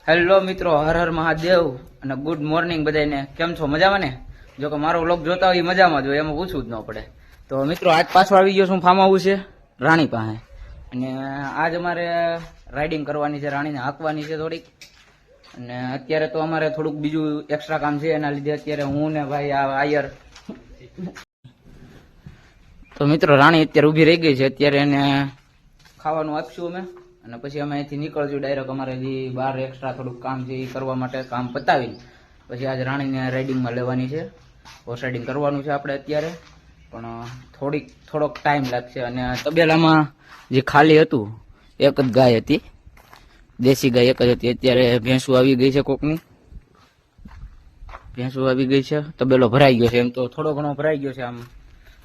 Hello મિત્રો, હર હર મહાદેવ અને good morning બધાને. કેમ છો? મજામાં ને? જો કે મારો વ્લોગ જોતા હોય મજામાં જ હોય, એમાં પૂછવું જ ન પડે. તો મિત્રો આજ પાછો આવી ગયો છું ફાર્મ હાઉસ છે રાણી પાસે, અને આજ અમારે રાઇડિંગ કરવાની છે, રાણીને હાંકવાની છે થોડીક. અને અત્યારે તો અમારે થોડુંક બીજું એક્સ્ટ્રા કામ છે, એના લીધે અત્યારે હું ને ભાઈ આયર. તો મિત્રો રાણી અત્યારે ઊભી રહી ગઈ છે, અત્યારે એને ખાવાનું આપશું અમે, અને પછી અમે અહીંથી નીકળશું ડાયરેક્ટ અમારે જે બહાર એક્સ્ટ્રા થોડુંક કામ છે એ કરવા માટે. કામ પતાવીને પછી આજે રાણીને રાઇડિંગમાં લેવાની છે, હોર્સ રાઇડિંગ કરવાનું છે આપણે અત્યારે, પણ થોડોક ટાઈમ લાગશે. અને તબેલામાં જે ખાલી હતું એક જ ગાય હતી, દેશી ગાય એક જ હતી. અત્યારે ભેંસું આવી ગઈ છે, કોકની ભેંસું આવી ગઈ છે, તબેલો ભરાઈ ગયો છે. એમ તો થોડો ઘણો ભરાઈ ગયો છે આમ,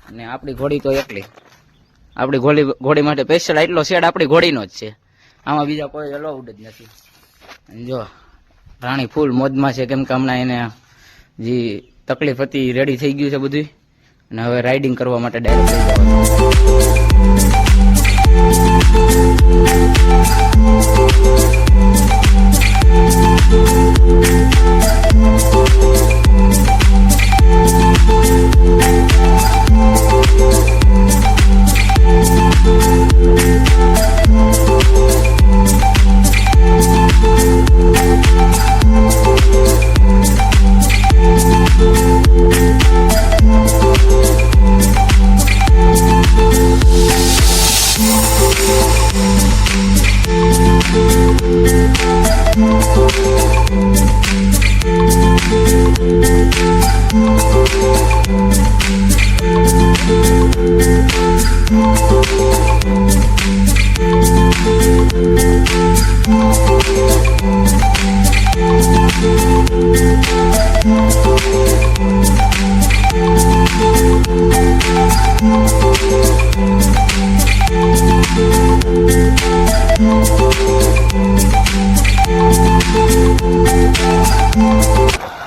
અને આપણી ઘોડી તો એકલી. આપણી ઘોડી માટે સ્પેશિયલ એટલો શેડ આપણી ઘોડીનો જ છે, આમાં બીજા કોઈ અલાઉડ જ નથી. જો રાણી ફૂલ મોજમાં છે, કેમ કે હમણાં એને જે તકલીફ હતી રેડી થઈ ગયું છે બધું, અને હવે રાઇડિંગ કરવા માટે ડાયરેક્ટ લઈ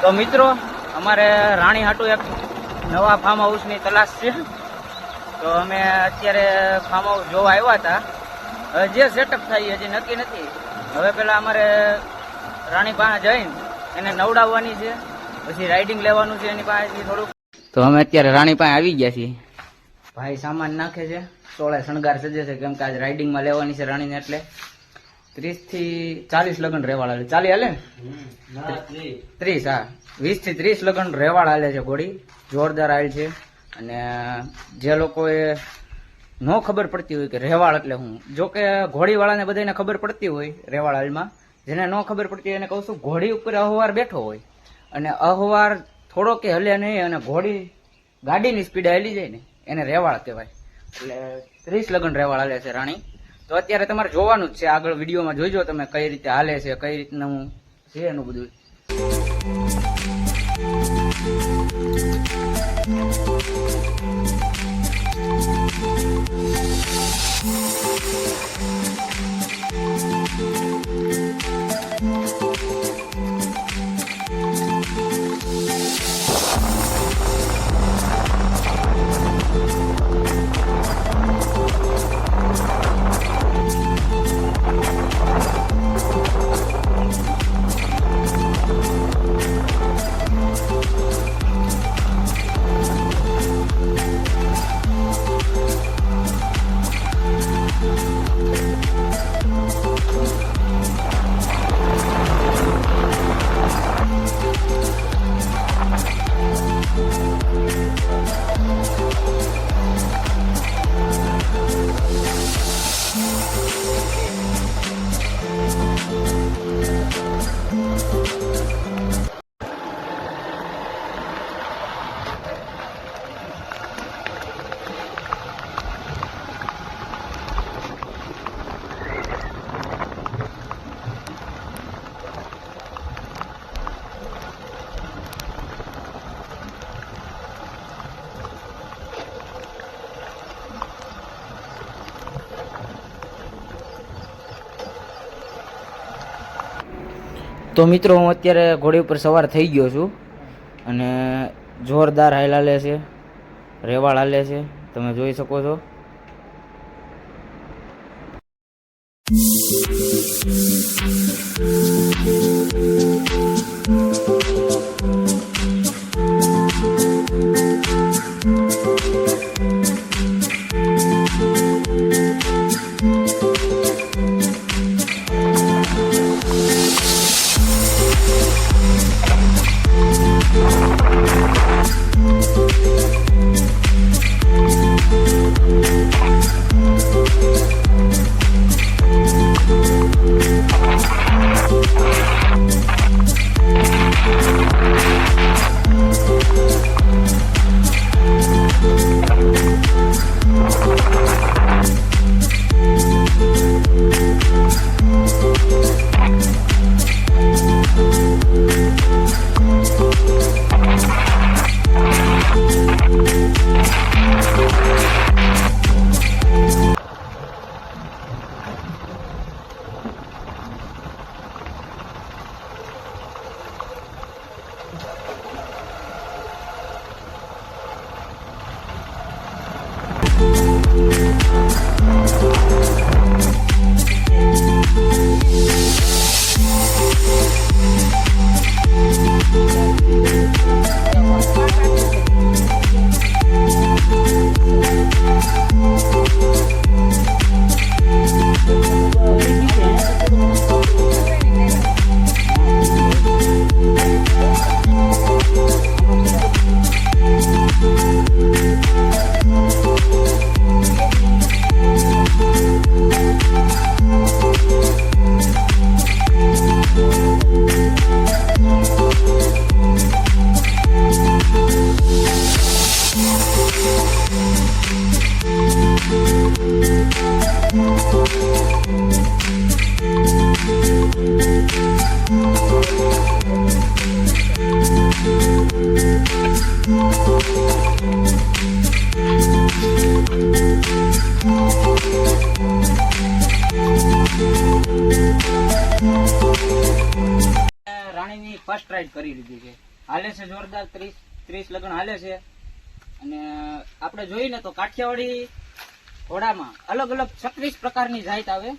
તો મિત્રો અમારે રાણી હાટુ એક નવા ફાર્મ હાઉસની તલાશ છે. તો અમે અત્યારે ફાર્મ હાઉસ જોવા આવ્યા હતા. હવે જે સેટઅપ થાય હજી નક્કી નથી. હવે પેલા અમારે રાણી પાસે જઈને એને નવડાવવાની છે, પછી રાઇડિંગ લેવાનું છે એની પાસેથી થોડુંક. તો અમે અત્યારે રાણી પાસે આવી ગયા છીએ. ભાઈ સામાન નાખે છે, સોળે શણગાર સજે છે, કેમ કે આજ રાઇડિંગમાં લેવાની છે રાણીને, એટલે 30 થી 40 લગ્ન રેવાળ હાલે. 40 હાલે ને? 30, હા, 20 થી 30 લગ્ન રેવાળ હાલે છે. ઘોડી જોરદાર હાલ છે. અને જે લોકોએ ન ખબર પડતી હોય કે રેવાળ એટલે હું, જો કે ઘોડીવાળાને બધાને ખબર પડતી હોય રેવાળ હાલમાં, જેને ન ખબર પડતી હોય એને કહું છું, ઘોડી ઉપર અહવાર બેઠો હોય અને અહવાર થોડો કે હલે નહીં, અને ઘોડી ગાડીની સ્પીડે હાલી જાય ને એને રેવાળ કહેવાય. એટલે 30 લગ્ન રેવાળ હાલે છે રાણી. તો અત્યારે તમારે જોવાનું જ છે, આગળ વિડીયોમાં જોઈજો તમે કઈ રીતે હાલે છે, કઈ રીતનું છે એનું બધું. તો મિત્રો હું અત્યારે ઘોડી ઉપર સવાર થઈ ગયો છું અને જોરદાર હાલ હાલે છે, રેવાળ હાલે છે, તમે જોઈ શકો છો. રાણીની ફર્સ્ટ રાઈડ કરી લીધી છે, હાલે છે જોરદાર. 30 લગન હાલે છે. અને આપણે જોઈએ ને તો કાઠિયાવાડી ઘોડામાં અલગ અલગ 36 પ્રકારની જાત આવે.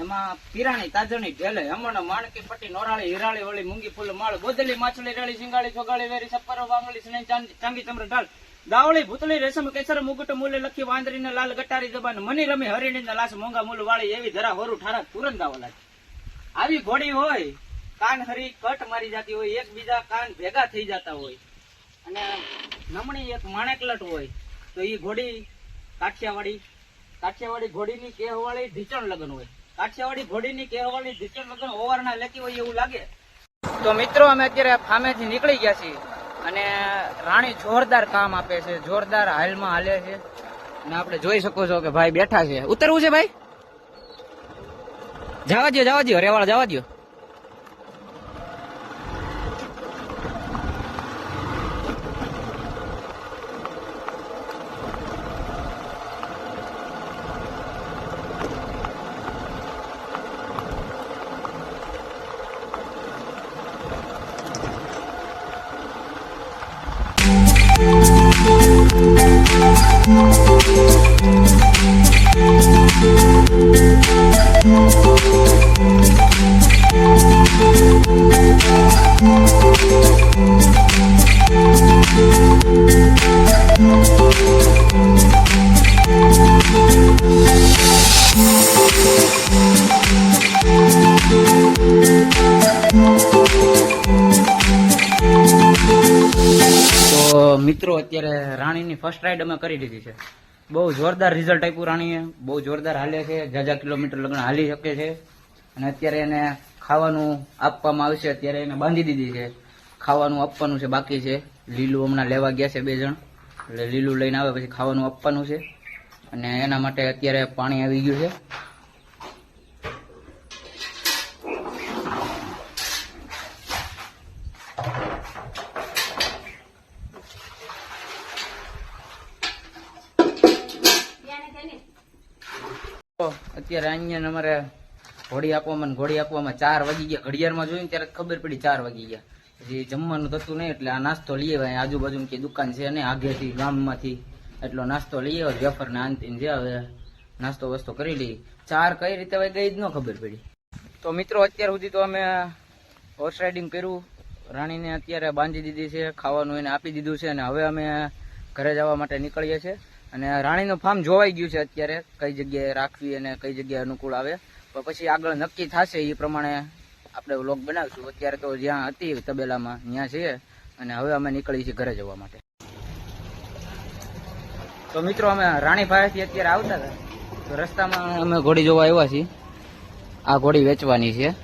એમાં પીરાણી, તાજણી, ઢેલે, હમણ, માણકી, પટ્ટી, નોરાળી, હિરાળી, વળી, મૂંગી, ફૂલ, માળ, ગોદલી, માછલી, રેળી, સિંગાળી, છોગાળી, વેરી, સપરો, વાંગળી, સનઈ, ચાંગી, ચમર, ઢાલ, દાવળી, ભૂતળી, રેશમ, કેસર, મુગટ, મૂલે, લખી, વાંદરીને લાલ, ગટારી જબાન, મની, રમી, હરિણીને લાશ, મોંઘા મૂલ વાળી, એવી ધરા, હોરું, ઠારા, તુરંદાવાલા. આવી ઘોડી હોય, કાન હરી કટ મારી જતી હોય, એકબીજા કાન ભેગા થઈ જતા હોય, અને નમણી એક માણેકલટ હોય, તો એ ઘોડી કાઠિયાવાડી ઘોડીની કેહવાળી ઢીચણ લગન હોય. કાઠિયાવાડી ઘોડીની કેહવાળી ઢીચણ લગન ઓવારના લેતી હોય એવું લાગે. તો મિત્રો અમે અત્યારે ફામેથી નીકળી ગયા છીએ અને રાણી જોરદાર કામ આપે છે, જોરદાર હાલમાં હાલે છે. અને આપણે જોઈ શકો છો કે ભાઈ બેઠા છે. ઉતરવું છે ભાઈ? જવા દો રેવાળ જવા દો. તો મિત્રો અત્યારે રાણીની ફર્સ્ટ રાઈડ અમે કરી દીધી છે. બહુ જોરદાર રિઝલ્ટ આપ્યું રાણીએ, બહુ જોરદાર હાલે છે, જાજા કિલોમીટર લગન હાલી શકે છે. અને અત્યારે એને ખાવાનું આપવામાં આવશે. અત્યારે એને બાંધી દીધી છે, ખાવાનું આપવાનું છે બાકી છે. લીલું હમણાં લેવા ગયા છે 2 જણ, એટલે લીલું લઈને આવે પછી ખાવાનું આપવાનું છે. અને એના માટે અત્યારે પાણી આવી ગયું છે. અત્યારે અહીંયા અમારે ઘોડી આપવામાં ને ઘોડી આપવામાં 4 વાગી ગયા. ઘડિયાળમાં જોયું ને ત્યારે જ ખબર પડી 4 વાગી ગયા. પછી જમવાનું થતું નહીં એટલે આ નાસ્તો લઈ આવ્યા. આજુબાજુ કઈ દુકાન છે ને આગેથી ગામમાંથી એટલો નાસ્તો લઈ આવ્યો. વેફર ને આંતીને જે હવે નાસ્તો વસ્તો કરી લઈ. 4 કઈ રીતે હવે ગઈ જ ન ખબર પડી. તો મિત્રો અત્યાર સુધી તો અમે હોર્સ રાઇડિંગ કર્યું. રાણીને અત્યારે બાંધી દીધી છે, ખાવાનું એને આપી દીધું છે અને હવે અમે ઘરે જવા માટે નીકળીએ છીએ. અને રાણીનું ફાર્મ જોવાઈ ગયું છે અત્યારે, કઈ જગ્યાએ રાખવી અને કઈ જગ્યાએ અનુકૂળ આવે. પણ પછી આગળ નક્કી થશે એ પ્રમાણે આપણે વ્લોગ બનાવીશું. અત્યારે તો જ્યાં હતી તબેલામાં ત્યાં છીએ અને હવે અમે નીકળી છીએ ઘરે જવા માટે. તો મિત્રો અમે રાણી પાસેથી અત્યારે આવતા હતા તો રસ્તામાં અમે ઘોડી જોવા આવ્યા છીએ. આ ઘોડી વેચવાની છે.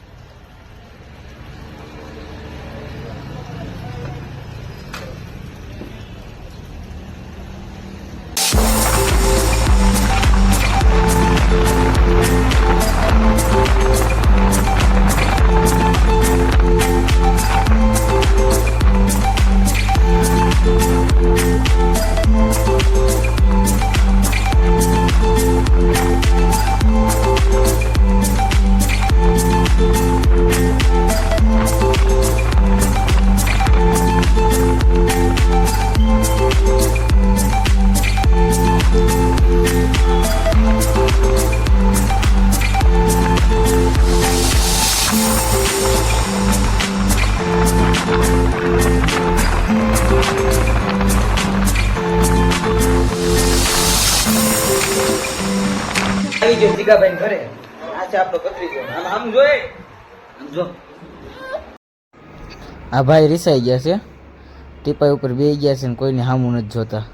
આવી ગયો જીગાભાઈ ઘરે. આ છે આપણો ભત્રીજો. આમ જોઈ આમ જો. આ ભાઈ રીસાઈ ગયા છે, ટીપાઈ ઉપર બેસી ગયા છે ને કોઈને સામું નથી જોતા.